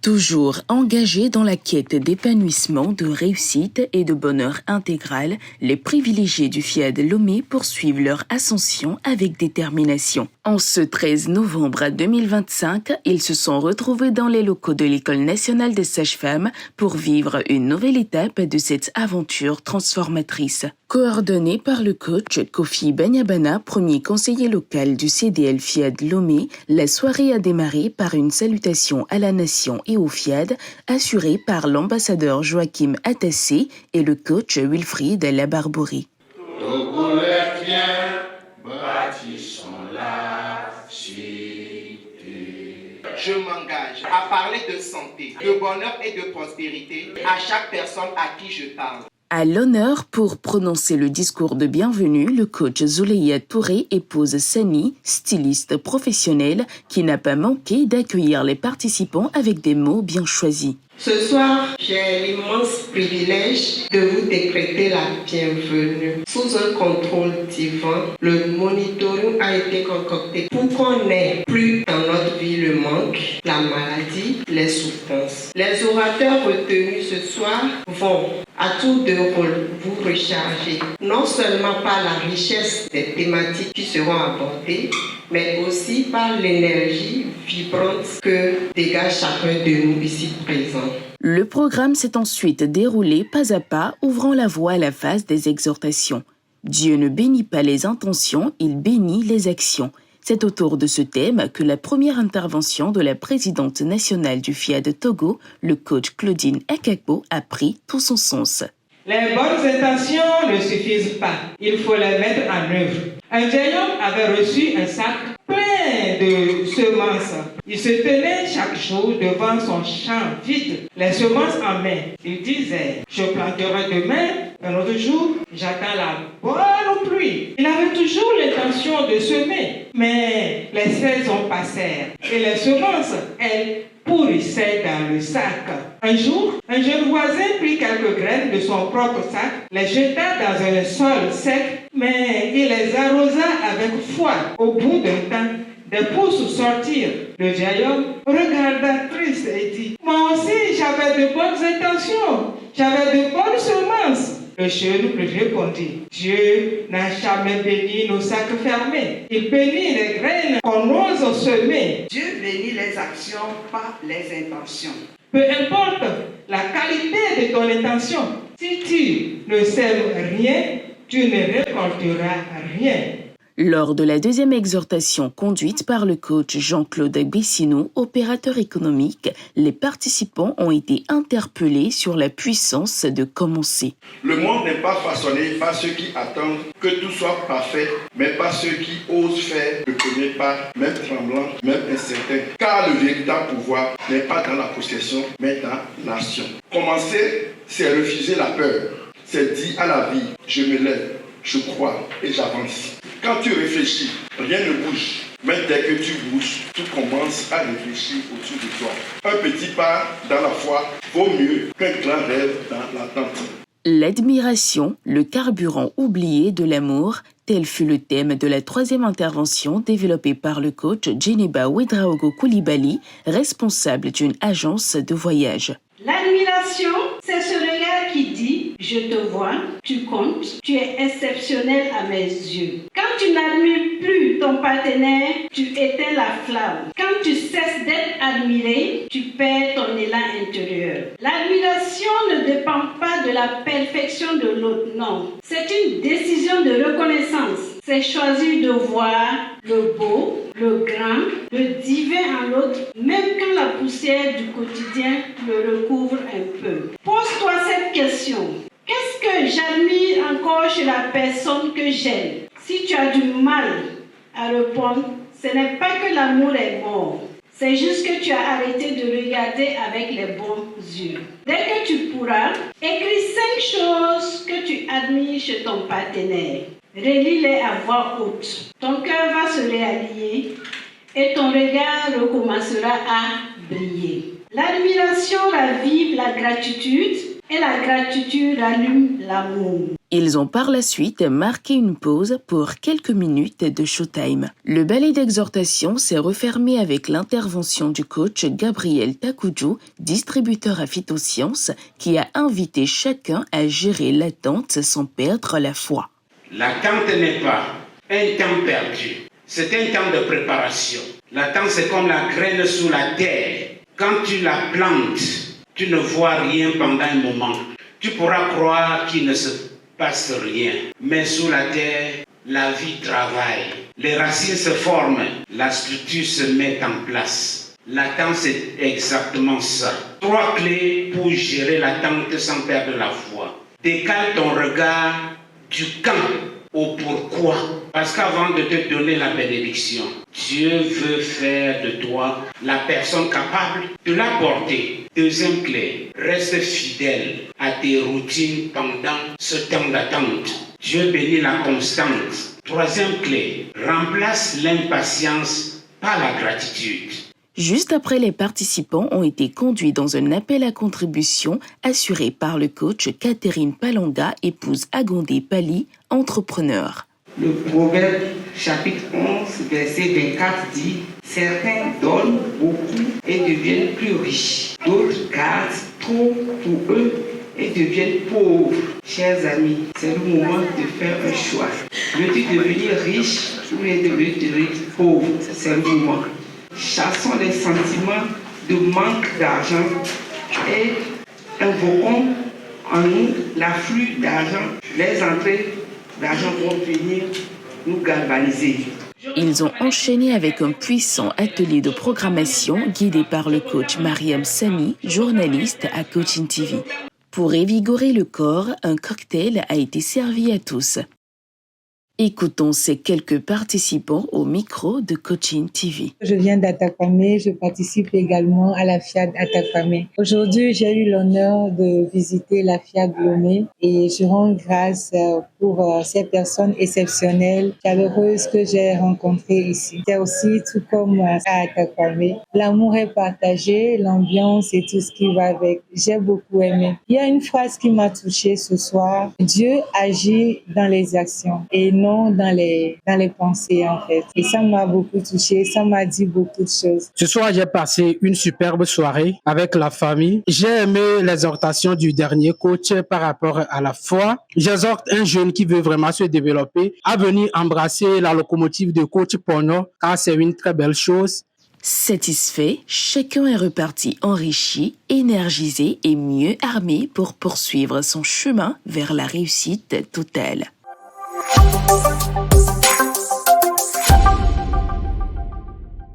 Toujours engagés dans la quête d'épanouissement, de réussite et de bonheur intégral, les privilégiés du FIAD Lomé poursuivent leur ascension avec détermination. En ce 13 novembre 2025, ils se sont retrouvés dans les locaux de l'École nationale des sages-femmes pour vivre une nouvelle étape de cette aventure transformatrice. Coordonné par le coach Kofi Banyabana, premier conseiller local du CDL FIAD Lomé, la soirée a démarré par une salutation à la nation et au FIAD, assurée par l'ambassadeur Joachim Atassé et le coach Wilfried Labarbouri. Togo les biens, bâtissons la cité. Je m'engage à parler de santé, de bonheur et de prospérité à chaque personne à qui je parle. À l'honneur pour prononcer le discours de bienvenue, le coach Zouleya Touré épouse Sani, styliste professionnelle, qui n'a pas manqué d'accueillir les participants avec des mots bien choisis. Ce soir, j'ai l'immense privilège de vous décréter la bienvenue. Sous un contrôle divin, le monitoring a été concocté pour qu'on n'ait plus dans notre vie le manque, la maladie, les souffrances. Les orateurs retenus ce soir vont, à tour de rôle, vous recharger, non seulement par la richesse des thématiques qui seront abordées, mais aussi par l'énergie vibrante que dégage chacun de nous ici présents. Le programme s'est ensuite déroulé pas à pas, ouvrant la voie à la phase des exhortations. Dieu ne bénit pas les intentions, il bénit les actions. C'est autour de ce thème que la première intervention de la présidente nationale du FIAD Togo, le coach Claudine Ekakbo, a pris tout son sens. Les bonnes intentions ne suffisent pas, il faut les mettre en œuvre. Un vieil homme avait reçu un sac plein de semences. Il se tenait chaque jour devant son champ vide, les semences en main. Il disait, je planterai demain, un autre jour, j'attends la bonne pluie. Il avait toujours l'intention de semer, mais les saisons passèrent et les semences, elles, pourrissaient dans le sac. Un jour, un jeune voisin prit quelques graines de son propre sac, les jeta dans un sol sec, mais il les arrosa avec foi. Au bout d'un temps, des pousses sortirent. Le vieil homme regarda triste et dit, « Moi aussi, j'avais de bonnes intentions, j'avais de bonnes semences. » Le jeune répondit, « Dieu n'a jamais béni nos sacs fermés. Il bénit les graines qu'on ose semer. » Dieu bénit les actions, pas les intentions. Peu importe la qualité de ton intention, si tu ne sèmes rien, tu ne récolteras rien. Lors de la deuxième exhortation conduite par le coach Jean-Claude Bissinou, opérateur économique, les participants ont été interpellés sur la puissance de commencer. Le monde n'est pas façonné par ceux qui attendent que tout soit parfait, mais par ceux qui osent faire le premier pas, même tremblant, même incertain. Car le véritable pouvoir n'est pas dans la possession, mais dans l'action. Commencer, c'est refuser la peur. C'est dire à la vie, je me lève, je crois et j'avance. Quand tu réfléchis, rien ne bouge. Mais dès que tu bouges, tu commences à réfléchir autour de toi. Un petit pas dans la foi vaut mieux qu'un grand rêve dans l'attente. L'admiration, le carburant oublié de l'amour, tel fut le thème de la troisième intervention développée par le coach Djeneba Ouedraogo Koulibaly, responsable d'une agence de voyage. L'admiration, c'est ce regard qui dit « Je te vois, tu comptes, tu es exceptionnel à mes yeux ». Quand tu n'admires plus ton partenaire, tu éteins la flamme. Quand tu cesses d'être admiré, tu perds ton élan intérieur. L'admiration ne dépend pas de la perfection de l'autre, non. C'est une décision de reconnaissance. C'est choisir de voir le beau, le grand, le divin en l'autre, même quand la poussière du quotidien le recouvre un peu. Pose-toi cette question. Qu'est-ce que j'admire encore chez la personne que j'aime? Si tu as du mal à répondre, ce n'est pas que l'amour est mort. C'est juste que tu as arrêté de regarder avec les bons yeux. Dès que tu pourras, écris 5 choses que tu admires chez ton partenaire. Relis-les à voix haute. Ton cœur va se réaligner et ton regard recommencera à briller. L'admiration ravive la gratitude Et la gratitude allume l'amour. Ils ont par la suite marqué une pause pour quelques minutes de showtime. Le ballet d'exhortation s'est refermé avec l'intervention du coach Gabriel Takoudjou, distributeur à Phytosciences, qui a invité chacun à gérer l'attente sans perdre la foi. L'attente n'est pas un temps perdu, c'est un temps de préparation. L'attente, c'est comme la graine sous la terre. Quand tu la plantes, tu ne vois rien pendant un moment. Tu pourras croire qu'il ne se passe rien. Mais sous la terre, la vie travaille. Les racines se forment, la structure se met en place. L'attente, c'est exactement ça. 3 clés pour gérer l'attente sans perdre la foi. Décale ton regard du quand au pourquoi. Parce qu'avant de te donner la bénédiction, Dieu veut faire de toi la personne capable de la porter. 2e clé, reste fidèle à tes routines pendant ce temps d'attente. Dieu bénit la constance. 3e clé, remplace l'impatience par la gratitude. Juste après, les participants ont été conduits dans un appel à contribution assuré par le coach Catherine Palanga, épouse Agondé Pali, entrepreneur. Le Proverbe chapitre 11, verset 24 dit « Certains donnent beaucoup et deviennent plus riches. D'autres gardent trop pour eux et deviennent pauvres. » Chers amis, c'est le moment de faire un choix. Veux-tu devenir riche ou devenir pauvre? C'est le moment. Chassons les sentiments de manque d'argent et invoquons en nous l'afflux d'argent. Les entrées d'argent vont venir nous galvaniser. Ils ont enchaîné avec un puissant atelier de programmation guidé par le coach Mariam Sami, journaliste à Coaching TV. Pour revigorer le corps, un cocktail a été servi à tous. Écoutons ces quelques participants au micro de Coaching TV. Je viens d'Atakwame, je participe également à la FIAD Atakwame. Aujourd'hui, j'ai eu l'honneur de visiter la FIAD Lomé et je rends grâce pour ces personnes exceptionnelles, chaleureuses que j'ai rencontrées ici. C'est aussi tout comme à Atakwame. L'amour est partagé, l'ambiance et tout ce qui va avec. J'ai beaucoup aimé. Il y a une phrase qui m'a touchée ce soir. Dieu agit dans les actions et non dans les pensées en fait. Et ça m'a beaucoup touchée, ça m'a dit beaucoup de choses. Ce soir, j'ai passé une superbe soirée avec la famille. J'ai aimé l'exhortation du dernier coach par rapport à la foi. J'exhorte un jeune qui veut vraiment se développer à venir embrasser la locomotive de coach Pono car c'est une très belle chose. Satisfait, chacun est reparti enrichi, énergisé et mieux armé pour poursuivre son chemin vers la réussite totale.